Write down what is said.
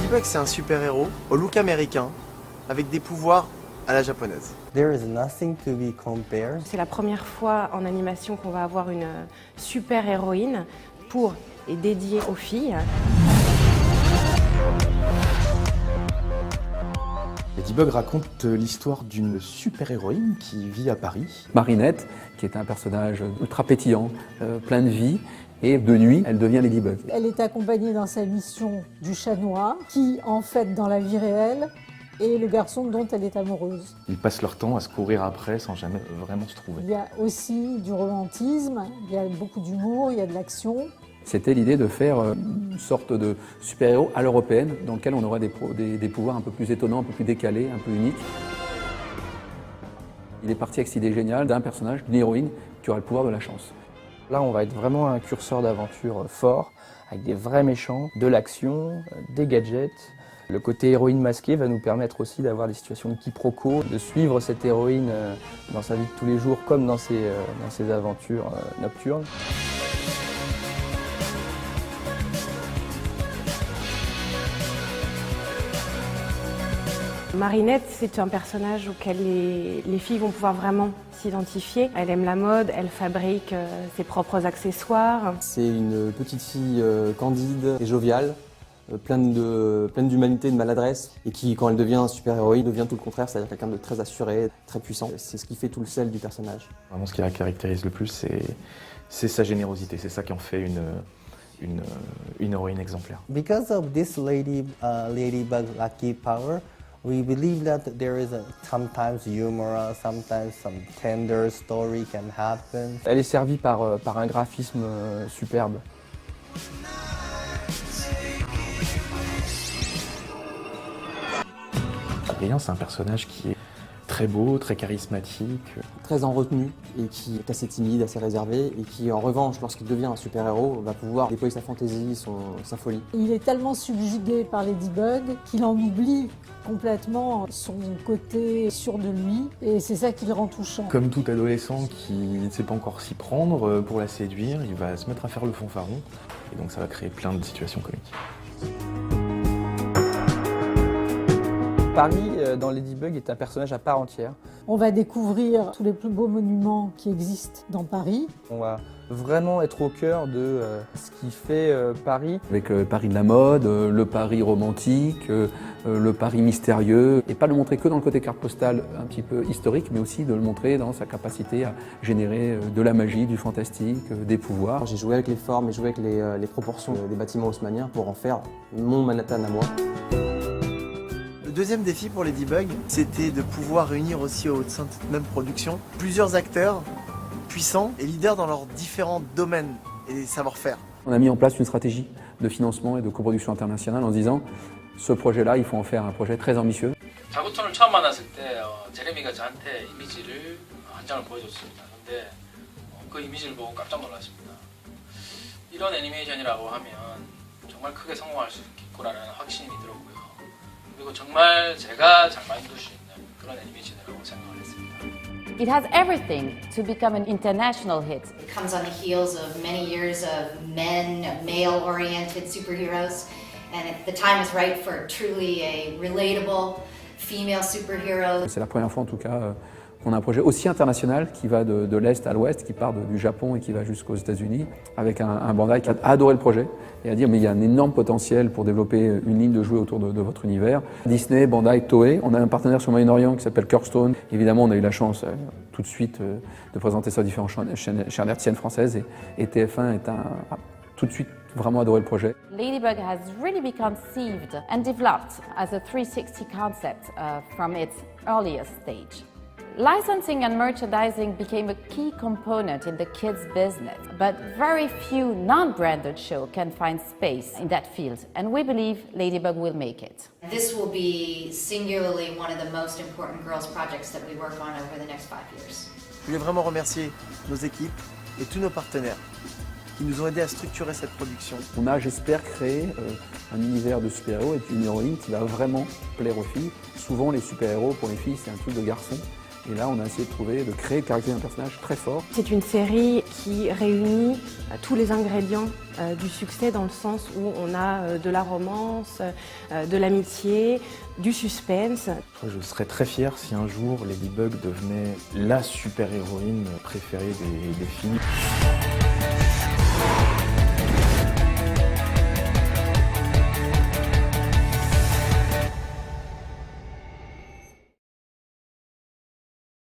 Ladybug, c'est un super-héros au look américain, avec des pouvoirs à la japonaise. There is nothing to be compared. C'est la première fois en animation qu'on va avoir une super-héroïne pour et dédiée aux filles. Ladybug raconte l'histoire d'une super-héroïne qui vit à Paris. Marinette, qui est un personnage ultra pétillant, plein de vie, et de nuit, elle devient Ladybug. Elle est accompagnée dans sa mission du chat noir, qui, en fait, dans la vie réelle, est le garçon dont elle est amoureuse. Ils passent leur temps à se courir après sans jamais vraiment se trouver. Il y a aussi du romantisme, il y a beaucoup d'humour, il y a de l'action. C'était l'idée de faire une sorte de super-héros à l'européenne, dans lequel on aurait des pouvoirs un peu plus étonnants, un peu plus décalés, un peu uniques. Il est parti avec cette idée géniale d'un personnage, d'une héroïne, qui aura le pouvoir de la chance. Là, on va être vraiment un curseur d'aventure fort, avec des vrais méchants, de l'action, des gadgets. Le côté héroïne masquée va nous permettre aussi d'avoir des situations de quiproquo, de suivre cette héroïne dans sa vie de tous les jours comme dans ses aventures nocturnes. Marinette, c'est un personnage auquel les filles vont pouvoir vraiment s'identifier. Elle aime la mode, elle fabrique ses propres accessoires. C'est une petite fille candide et joviale, pleine d'humanité, de maladresse, et qui, quand elle devient un super-héroïne, devient tout le contraire, c'est-à-dire quelqu'un de très assuré, très puissant. C'est ce qui fait tout le sel du personnage. Vraiment, ce qui la caractérise le plus, c'est sa générosité. C'est ça qui en fait une héroïne exemplaire. Because of this Ladybug lucky power, we believe that there is sometimes humor, sometimes some tender story can happen. Elle est servie par un graphisme superbe. Adrien, c'est un personnage qui est très beau, très charismatique. Très en retenue et qui est assez timide, assez réservé et qui, en revanche, lorsqu'il devient un super-héros, va pouvoir déployer sa fantaisie, sa folie. Il est tellement subjugué par Ladybug qu'il en oublie complètement son côté sûr de lui et c'est ça qui le rend touchant. Comme tout adolescent qui ne sait pas encore s'y prendre, pour la séduire, il va se mettre à faire le fanfaron. Et donc ça va créer plein de situations comiques. Paris, dans Ladybug, est un personnage à part entière. On va découvrir tous les plus beaux monuments qui existent dans Paris. On va vraiment être au cœur de ce qui fait Paris. Avec Paris de la mode, le Paris romantique, le Paris mystérieux. Et pas le montrer que dans le côté carte postale un petit peu historique, mais aussi de le montrer dans sa capacité à générer de la magie, du fantastique, des pouvoirs. J'ai joué avec les formes et joué avec les proportions des bâtiments haussmanniens pour en faire mon Manhattan à moi. Le deuxième défi pour Ladybug, c'était de pouvoir réunir aussi au sein de cette même production plusieurs acteurs puissants et leaders dans leurs différents domaines et savoir-faire. On a mis en place une stratégie de financement et de coproduction internationale en se disant ce projet-là, il faut en faire un projet très ambitieux. 자구톤을 처음 만났을 때 제레미가 저한테 이미지를 한 장을 보여줬습니다. 근데 그 이미지를 보고 깜짝 놀랐습니다. 이런 애니메이션이라고 하면 정말 크게 성공할 수 있겠구나라는 확신이 들었고요. 그리고 정말 제가 잘 만들 수 있는 그런 애니메이션이라고 생각을 했습니다. It has everything to become an international hit. It comes on the heels of many years of male-oriented superheroes, and the time is right for truly a relatable female superhero. C'est la première fois en tout cas qu'on a un projet aussi international qui va de l'Est à l'Ouest, qui part du Japon et qui va jusqu'aux États-Unis, avec un Bandai qui a adoré le projet et a dit mais il y a un énorme potentiel pour développer une ligne de jouets autour de votre univers. Disney, Bandai, Toei, on a un partenaire sur le Moyen-Orient qui s'appelle Kirkstone. Évidemment, on a eu la chance tout de suite de présenter ça aux différentes chaînes hertziennes françaises et TF1 a tout de suite vraiment adoré le projet. Ladybug has really been conceived and developed as a 360 concept from its earliest stage. Licensing and merchandising became a key component in the kids' business, but very few non-branded shows can find space in that field, and we believe Ladybug will make it. This will be singularly one of the most important girls projects that we work on over the next 5 years. Je voulais vraiment remercier nos équipes et tous nos partenaires qui nous ont aidés à structurer cette production. On a, j'espère, créé un univers de super-héros et une héroïne qui va vraiment plaire aux filles. Souvent, les super-héros, pour les filles, c'est un truc de garçon. Et là, on a essayé de créer, de caractériser un personnage très fort. C'est une série qui réunit tous les ingrédients du succès dans le sens où on a de la romance, de l'amitié, du suspense. Je serais très fier si un jour Ladybug devenait la super-héroïne préférée des filles.